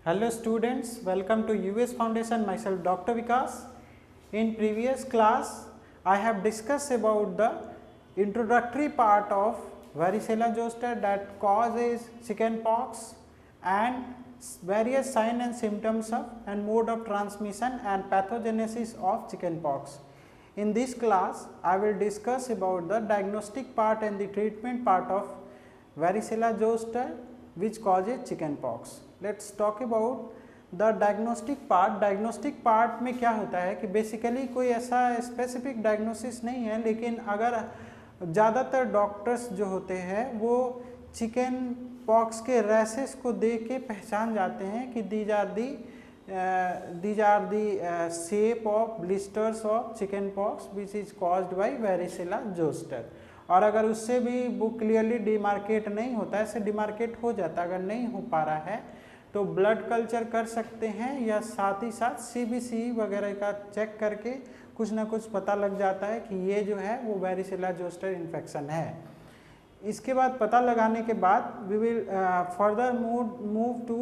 Hello students, welcome to US Foundation. Myself Dr. Vikas. In previous class, I have discussed about the introductory part of varicella zoster that causes chickenpox and various signs and symptoms of and mode of transmission and pathogenesis of chickenpox. In this class, I will discuss about the diagnostic part and the treatment part of varicella zoster which causes chickenpox. Let's talk about the diagnostic part. Diagnostic part में क्या होता है कि basically कोई ऐसा specific diagnosis नहीं है, लेकिन अगर ज़्यादातर डॉक्टर्स जो होते हैं वो चिकन पॉक्स के रैसेस को देख के पहचान जाते हैं कि these are the shape of blisters of chicken pox which is caused by varicella zoster. और अगर उससे भी वो क्लियरली डिमार्केट नहीं होता है, ऐसे डिमार्केट हो जाता है, अगर नहीं हो पा रहा है तो ब्लड कल्चर कर सकते हैं या साथ ही साथ सीबीसी वगैरह का चेक करके कुछ ना कुछ पता लग जाता है कि ये जो है वो वेरिसेला जोस्टर इन्फेक्शन है. इसके बाद पता लगाने के बाद we will further move to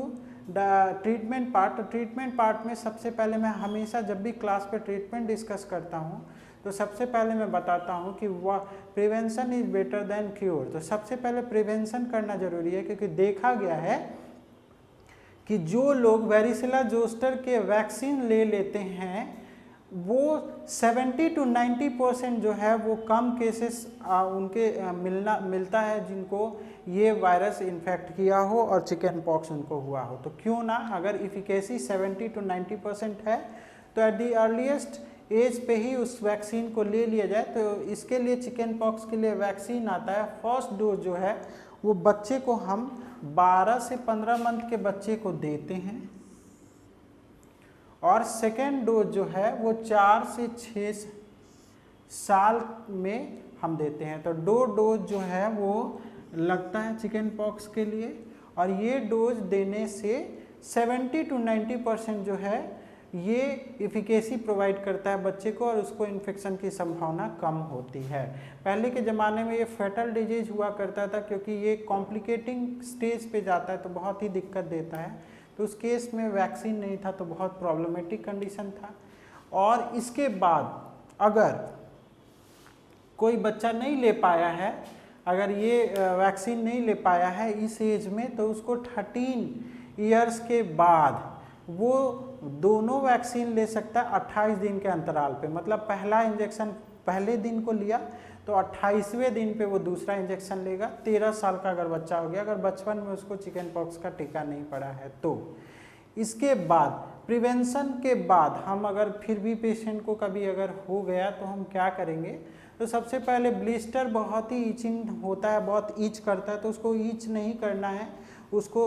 the treatment part. तो ट्रीटमेंट पार्ट में सबसे पहले मैं हमेशा जब भी क्लास पे ट्रीटमेंट डिस्कस करता हूँ तो सबसे पहले मैं बताता हूँ कि वह prevention is better than cure. तो सबसे पहले प्रिवेंशन करना जरूरी है, क्योंकि देखा गया है कि जो लोग वेरिसेला जोस्टर के वैक्सीन ले लेते हैं वो 70 to 90% जो है वो कम केसेस उनके मिलता है जिनको ये वायरस इन्फेक्ट किया हो और चिकन पॉक्स उनको हुआ हो. तो क्यों ना, अगर इफिकेसी 70 to 90% है तो एट द अर्लीस्ट एज पे ही उस वैक्सीन को ले लिया जाए. तो इसके लिए चिकन पॉक्स के लिए वैक्सीन आता है. फर्स्ट डोज जो है वो बच्चे को हम 12 से 15 मंथ के बच्चे को देते हैं और सेकेंड डोज जो है वो 4 से 6 साल में हम देते हैं. तो 2 डोज जो है वो लगता है चिकन पॉक्स के लिए और ये डोज देने से 70 to 90% जो है ये इफिकेसी प्रोवाइड करता है बच्चे को और उसको इन्फेक्शन की संभावना कम होती है. पहले के ज़माने में ये फेटल डिजीज हुआ करता था क्योंकि ये कॉम्प्लिकेटिंग स्टेज पे जाता है तो बहुत ही दिक्कत देता है. तो उस केस में वैक्सीन नहीं था तो बहुत प्रॉब्लमेटिक कंडीशन था. और इसके बाद अगर कोई बच्चा नहीं ले पाया है, अगर ये वैक्सीन नहीं ले पाया है इस एज में, तो उसको 13 ईयर्स के बाद वो दोनों वैक्सीन ले सकता है 28 दिन के अंतराल पे. मतलब पहला इंजेक्शन पहले दिन को लिया तो 28वें दिन पे वो दूसरा इंजेक्शन लेगा. 13 साल का अगर बच्चा हो गया, अगर बचपन में उसको चिकन पॉक्स का टीका नहीं पड़ा है तो. इसके बाद प्रिवेंशन के बाद हम अगर फिर भी पेशेंट को कभी अगर हो गया तो हम क्या करेंगे, तो सबसे पहले ब्लिस्टर बहुत ही ईचिंग होता है, बहुत ईच करता है, तो उसको ईच नहीं करना है. उसको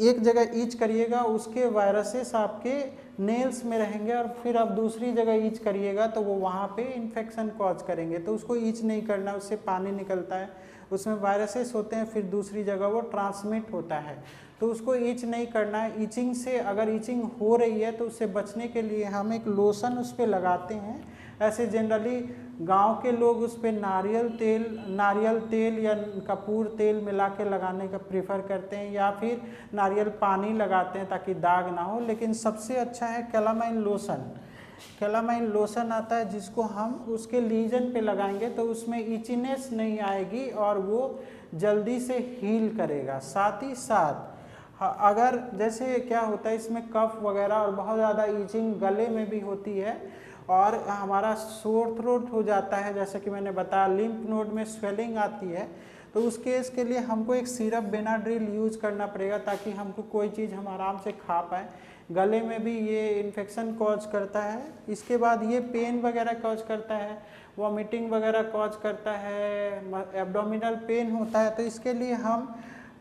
एक जगह ईच करिएगा, उसके वायरसेस आपके नेल्स में रहेंगे और फिर आप दूसरी जगह ईच करिएगा तो वो वहाँ पे इन्फेक्शन कॉज करेंगे. तो उसको ईच नहीं करना, उससे पानी निकलता है, उसमें वायरसेस होते हैं, फिर दूसरी जगह वो ट्रांसमिट होता है. तो उसको ईच नहीं करना है. ईचिंग से अगर ईचिंग हो रही है तो उससे बचने के लिए हम एक लोशन उस पर लगाते हैं. ऐसे जनरली गांव के लोग उस पर नारियल तेल या कपूर तेल मिला के लगाने का प्रीफर करते हैं या फिर नारियल पानी लगाते हैं ताकि दाग ना हो. लेकिन सबसे अच्छा है कैलामाइन लोशन. कैलामाइन लोशन आता है जिसको हम उसके लीजन पे लगाएंगे तो उसमें इचीनेस नहीं आएगी और वो जल्दी से हील करेगा. साथ ही साथ अगर जैसे क्या होता है इसमें कफ वगैरह और बहुत ज़्यादा ईचिंग गले में भी होती है और हमारा सोर थ्रोट हो जाता है, जैसे कि मैंने बताया लिम्फ नोड में स्वेलिंग आती है, तो उस केस के लिए हमको एक सिरप बेनाड्रिल यूज करना पड़ेगा ताकि हमको कोई चीज़ हम आराम से खा पाएँ. गले में भी ये इन्फेक्शन कॉज करता है. इसके बाद ये पेन वगैरह कॉज करता है, वॉमिटिंग वगैरह कॉज करता है, एब्डोमिनल पेन होता है. तो इसके लिए हम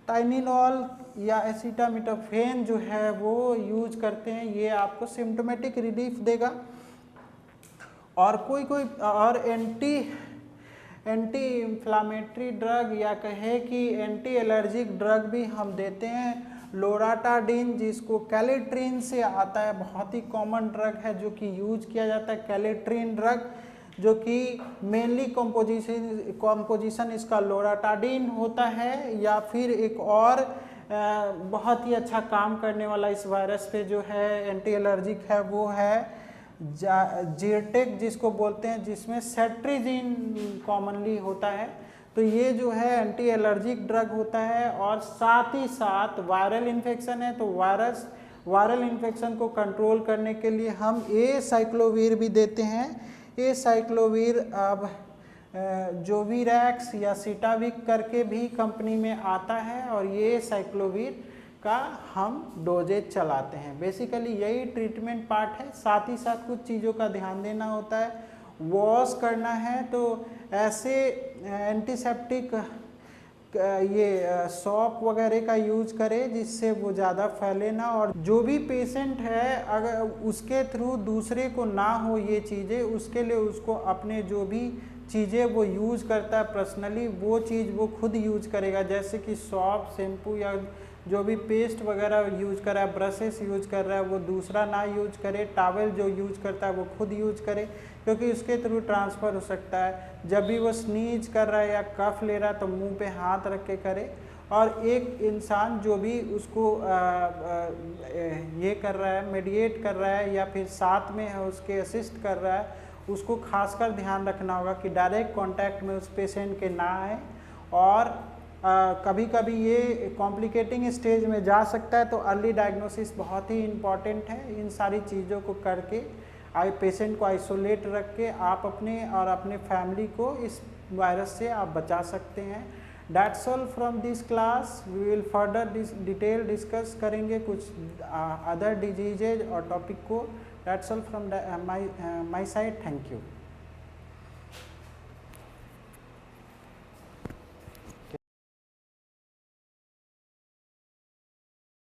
टाइनिनॉल या एसिटामिनोफेन जो है वो यूज करते हैं. ये आपको सिम्टोमेटिक रिलीफ देगा. और कोई और एंटी इंफ्लामेटरी ड्रग या कहे कि एंटी एलर्जिक ड्रग भी हम देते हैं. लोराटाडीन जिसको कैलेट्रिन से आता है, बहुत ही कॉमन ड्रग है जो कि यूज किया जाता है. कैलेट्रिन ड्रग जो कि मेनली कॉम्पोजिशन इसका लोराटाडीन होता है या फिर एक और बहुत ही अच्छा काम करने वाला इस वायरस पे जो है एंटी एलर्जिक है वो है ज़िरटेक जिसको बोलते हैं, जिसमें सेट्रिजिन कॉमनली होता है। तो ये जो है एंटी एलर्जिक ड्रग होता है और साथ ही साथ वायरल इन्फेक्शन है तो वायरल इन्फेक्शन को कंट्रोल करने के लिए हम एसाइक्लोवीर भी देते हैं। एसाइक्लोवीर अब जोविरैक्स या सिटाविक करके भी कंपनी में आता है और ये साइक्लोवीर का हम डोजेज चलाते हैं। बेसिकली यही ट्रीटमेंट पार्ट है। साथ ही साथ कुछ चीज़ों का ध्यान देना होता है, वॉश करना है तो ऐसे एंटीसेप्टिक ये सॉप वगैरह का यूज करें जिससे वो ज़्यादा फैले ना, और जो भी पेशेंट है अगर उसके थ्रू दूसरे को ना हो ये चीज़ें, उसके लिए उसको अपने जो भी चीज़ें वो यूज़ करता है पर्सनली वो चीज़ वो खुद यूज करेगा। जैसे कि सॉप, शैम्पू या जो भी पेस्ट वगैरह यूज कर रहा है, ब्रशेस यूज कर रहा है, वो दूसरा ना यूज करे। टॉवल जो यूज करता है वो खुद यूज करे क्योंकि उसके थ्रू ट्रांसफ़र हो सकता है। जब भी वो स्नीज कर रहा है या कफ ले रहा है तो मुंह पे हाथ रख के करे। और एक इंसान जो भी उसको ये कर रहा है, मेडिएट कर रहा है या फिर साथ में है उसके असिस्ट कर रहा है, उसको खासकर ध्यान रखना होगा कि डायरेक्ट कांटेक्ट में उस पेशेंट के ना आए। और कभी कभी ये कॉम्प्लिकेटिंग स्टेज में जा सकता है तो अर्ली डायग्नोसिस बहुत ही इम्पॉर्टेंट है। इन सारी चीज़ों को करके पेशेंट को आइसोलेट रख के आप अपने और अपने फैमिली को इस वायरस से आप बचा सकते हैं। That's all from this class. We will further detail discuss करेंगे कुछ अदर डिजीजेज और टॉपिक को। That's all from my side. Thank you.